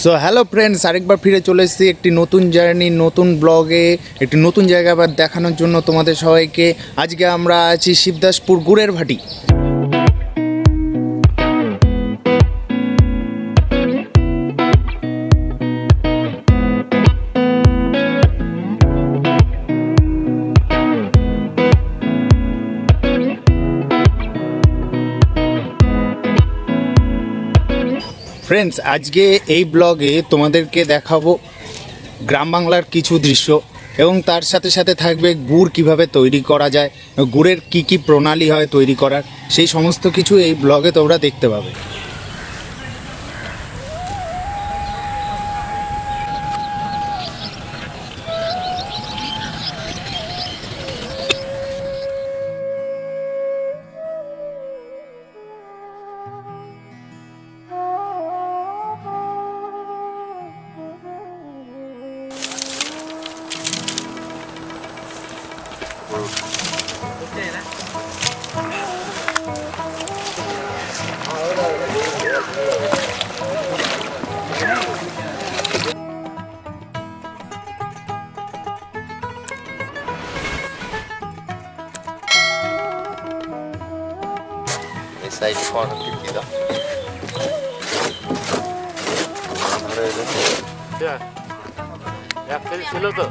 So hello friends, আরেকবার ফিরে চলে এসেছি একটি নতুন জার্নি, নতুন ব্লগে, একটি নতুন জায়গা আবার দেখানোর জন্য তোমাদের সবাইকে। আজকে আমরা আছি শিবদাসপুর গুড়ের ভাটি। ফ্রেন্ডস, আজকে এই ব্লগে তোমাদেরকে দেখাবো গ্রাম বাংলার কিছু দৃশ্য এবং তার সাথে সাথে থাকবে গুড় কিভাবে তৈরি করা যায়, গুড়ের কি কি প্রণালী হয় তৈরি করার, সেই সমস্ত কিছু এই ব্লগে তোমরা দেখতে পাবে। সাইড ফোন কি দাও এক কেজি ছিল তো।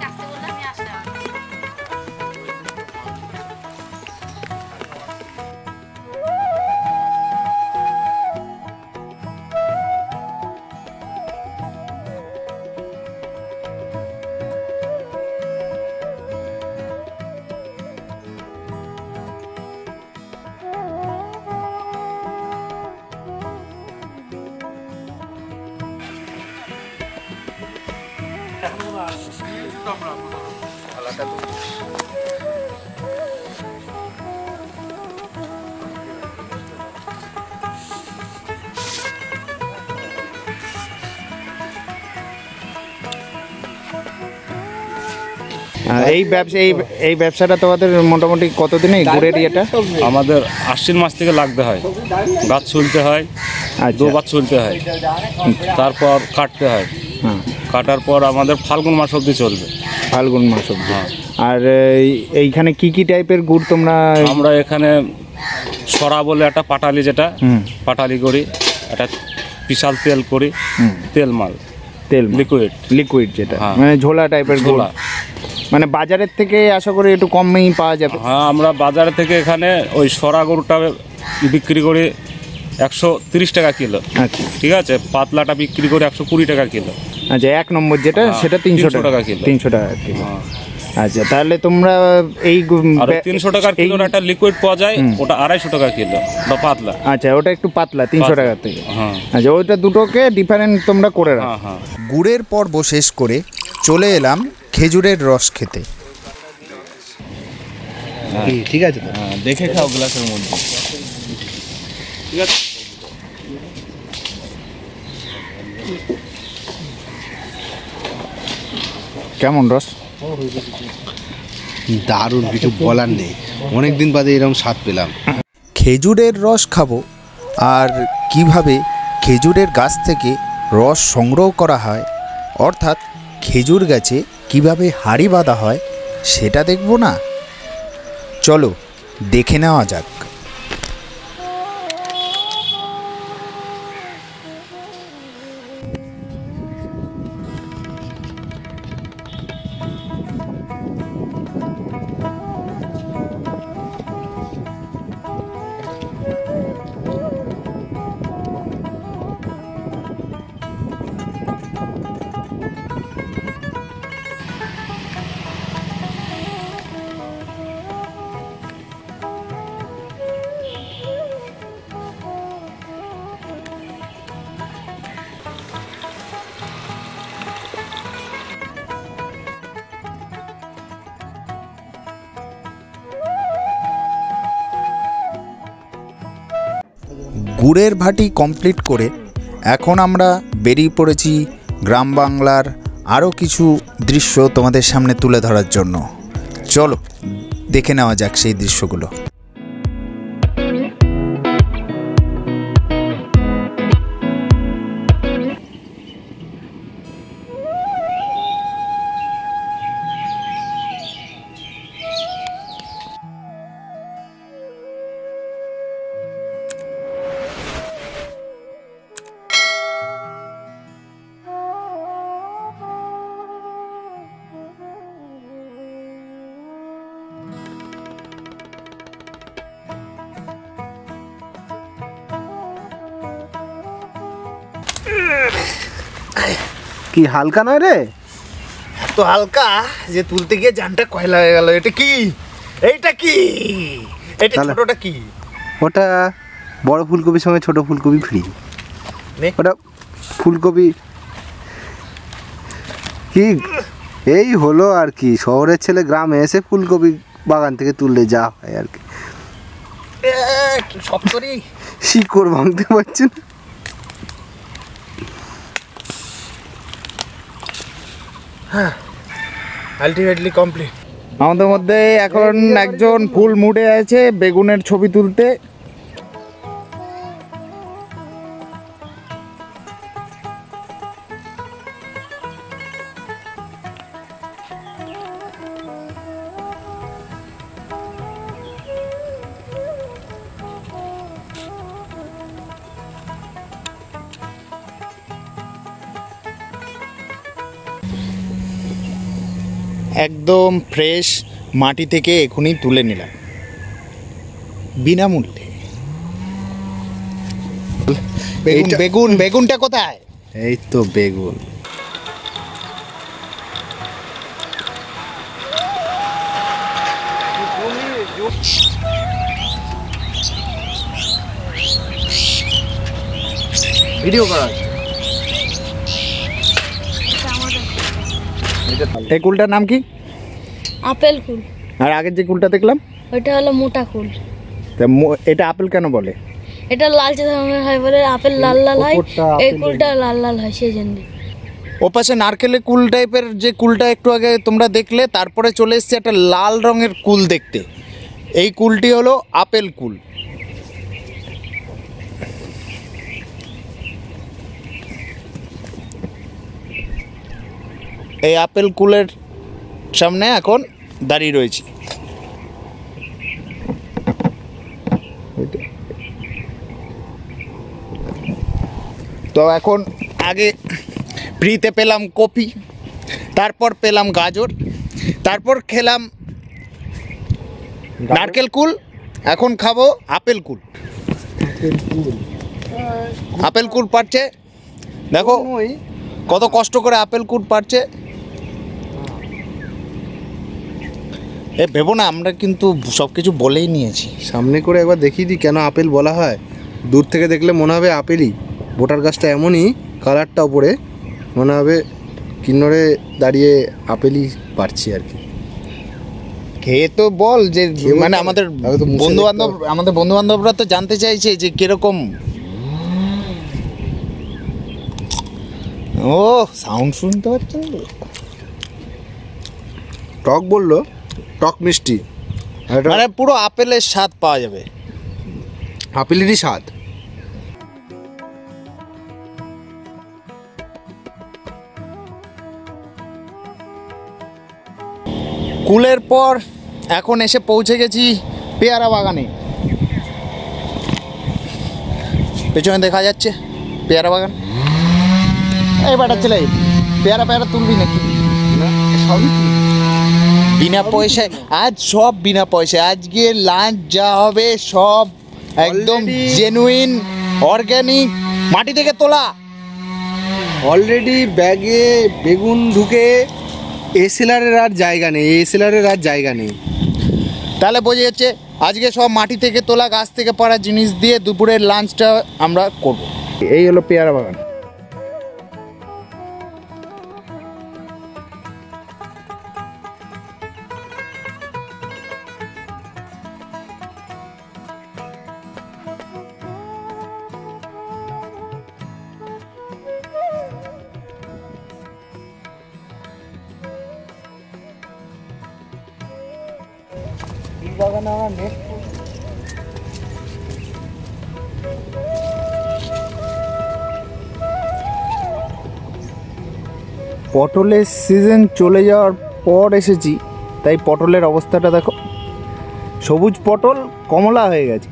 এই ব্যবসাটা তোমাদের মোটামুটি কতদিনে গুড়ের ইয়েটা? আমাদের আশ্বিন মাস থেকে লাগতে হয়, গাছ ছুলতে হয়, দুবার ছুলতে হয়, তারপর কাটতে হয়, কাটার পর আমাদের ফাল্গুন মাস অবধি চলবে। ফাল্গুন মাস অবধি। আর এইখানে কি কি টাইপের গুড় তোমরা? আমরা এখানে সরা বলে একটা পাটালি, যেটা পাটালি করি, একটা বিশাল তেল করি, তেল মাল, তেল লিকুইড যেটা মানে ঝোলা টাইপের ঝোলা, মানে বাজারের থেকে আশা করি একটু কমেই পাওয়া যাবে। হ্যাঁ, আমরা বাজার থেকে এখানে ওই সরা গরুটা বিক্রি করি 130 টাকা কিলো। আচ্ছা, ঠিক আছে। পাতলাটা বিক্রি করি 120 টাকা কিলো। আচ্ছা, 1 নম্বর যেটা সেটা 300 টাকা কিলো। 300 টাকা কিলো। আচ্ছা, তাহলে তোমরা এই 300 টাকার কিলোর একটা লিকুইড পাওয়া যায়, ওটা 250 টাকা কিলো, ওটা পাতলা। আচ্ছা, ওটা একটু পাতলা 300 টাকা থেকে। আচ্ছা, ওইটা দুটোকে ডিফারেন্ট তোমরা করে রাখো। গুড়ের পর্ব শেষ করে চলে এলাম খেজুরের রস খেতে। ঠিক আছে, দেখে খাও গ্লাসের মধ্যে। ঠিক আছে। কেমন রস? দারুণ, কিছু বলার নেই। অনেকদিন বাদে এরকম স্বাদ পেলাম। খেজুরের রস খাবো, আর কিভাবে খেজুরের গাছ থেকে রস সংগ্রহ করা হয়, অর্থাৎ খেজুর গাছে কিভাবে হাঁড়ি বাঁধা হয় সেটা দেখব না? চলো দেখে নেওয়া যাক। গুড়ের ভাটি কমপ্লিট করে এখন আমরা বেরিয়ে পড়েছি গ্রাম বাংলার আরও কিছু দৃশ্য তোমাদের সামনে তুলে ধরার জন্য। চলো দেখে নেওয়া যাক সেই দৃশ্যগুলো। কি হালকা নয় রে? এত হালকা যে তুলতে গিয়ে জানটা কয়লা হয়ে গেল। এটা কি? এইটা কি? এটা তাহলে- ছোটটা কি? ওটা বড় ফুলকপির সঙ্গে ছোট ফুলকপি ফ্রি। নে। ওটা ফুলকপি কি এই হলো আর কি, শহরের ছেলে গ্রামে এসে ফুলকপি বাগান থেকে তুললে যা হয় আর কি। কি শক্তরি। শিকড় ভাঙতে পারছে না। Ultimately complete. আমাদের মধ্যে এখন একজন ফুল মুডে আছে বেগুনের ছবি তুলতে। একদম ফ্রেশ মাটি থেকে এখনই তুলে নিলাম বিনামূল্যে। বেগুন বেগুন বেগুনটা কোথায়? এই তো বেগুন। ভিডিও করা। এই কুলটার নাম কি? আপেল কুল। আর আগের যে কুলটা দেখলাম ওইটা হলো মোটা কুল। এটা আপেল কেন বলে? এটা লালচে ধরনের হয় বলে আপেল লাল লাল হয়, এই কুলটা লাল লাল হয় সেই জন্য। ওপাশে নারকেলের কুল টাইপের যে কুলটা একটু আগে তোমরা দেখলে, তারপরে চলে এসছে একটা লাল রঙের কুল দেখতে। এই কুলটি হলো আপেল কুল। এই আপেল কুলের সামনে এখন দাঁড়িয়ে রয়েছি। তো এখন আগে ফ্রিতে পেলাম কপি, তারপর পেলাম গাজর, তারপর খেলাম নারকেল কুল, এখন খাবো আপেল কুল। আপেল কুল পাচ্ছে, দেখো কত কষ্ট করে আপেল কুল পাচ্ছে। ভেবো না আমরা কিন্তু সব কিছু বলেই নিয়েছি। সামনে করে একবার দেখিয়ে দিই কেন আপেল বলা হয়। দূর থেকে দেখলে মনে হবে আপেলই। ভোটার গাছটা এমনই কালারটা ওপরে, মনে হবে কিন্নরে দাঁড়িয়ে আপেলই পারছি আর কি। খেয়ে তো বল যে মানে আমাদের আগে তো মুখে বন্ধু বান্ধবরা তো জানতে চাইছে যে কিরকম। ও সাউন্ড শুনতে পাচ্ছেন? টক বললো, টক মিষ্টি, আর এটা মানে পুরো আপেলের স্বাদ পাওয়া যাবে। আপেলেরই স্বাদ। কুলের পর এখন এসে পৌঁছে গেছি পেয়ারা বাগানে। পেছনে দেখা যাচ্ছে পেয়ারা বাগান। এই বাটার ছেলে, পেয়ারা তুলবি নাকি? সবই বিনা পয়সায় আজ, সব বিনা পয়সায়। আজকে লাঞ্চ যা হবে সব একদম জেনুইন অর্গ্যানিক মাটি থেকে তোলা। অলরেডি ব্যাগে বেগুন ঢুকে এসএলআরের আর জায়গা নেই, এসএলআরের আর জায়গা নেই। তাহলে বোঝা যাচ্ছে আজকে সব মাটি থেকে তোলা গাছ থেকে পাড়া জিনিস দিয়ে দুপুরের লাঞ্চটা আমরা করব। এই হলো পেয়ারা বাগান। পটলের সিজন চলে যাওয়ার পর এসেছি, তাই পটলের অবস্থাটা দেখো, সবুজ পটল কমলা হয়ে গেছে।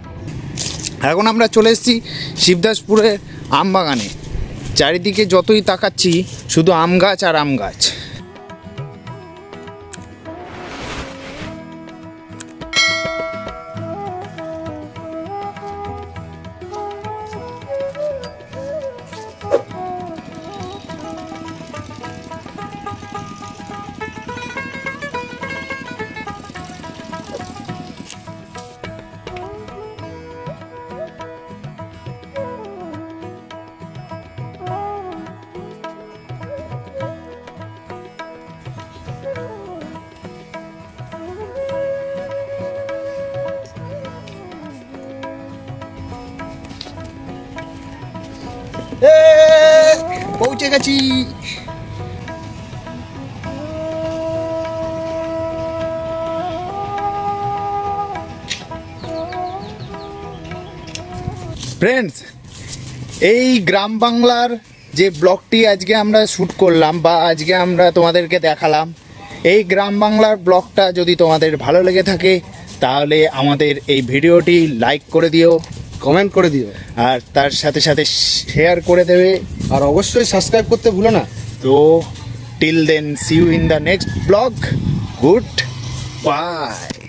এখন আমরা চলে এসেছি শিবদাসপুরে আম বাগানে। চারিদিকে যতই তাকাচ্ছি শুধু আম গাছ আর আম গাছ। পৌঁছে গেছি। ফ্রেন্ডস, এই গ্রাম বাংলার যে ব্লগটি আজকে আমরা শ্যুট করলাম বা আজকে আমরা তোমাদেরকে দেখালাম, এই গ্রাম বাংলার ব্লগটা যদি তোমাদের ভালো লেগে থাকে তাহলে আমাদের এই ভিডিওটি লাইক করে দিও, কমেন্ট করে দিও, আর তার সাথে সাথে শেয়ার করে দেবে। আর অবশ্যই সাবস্ক্রাইব করতে ভুলো না। তো till then, see you in the next blog. Good by.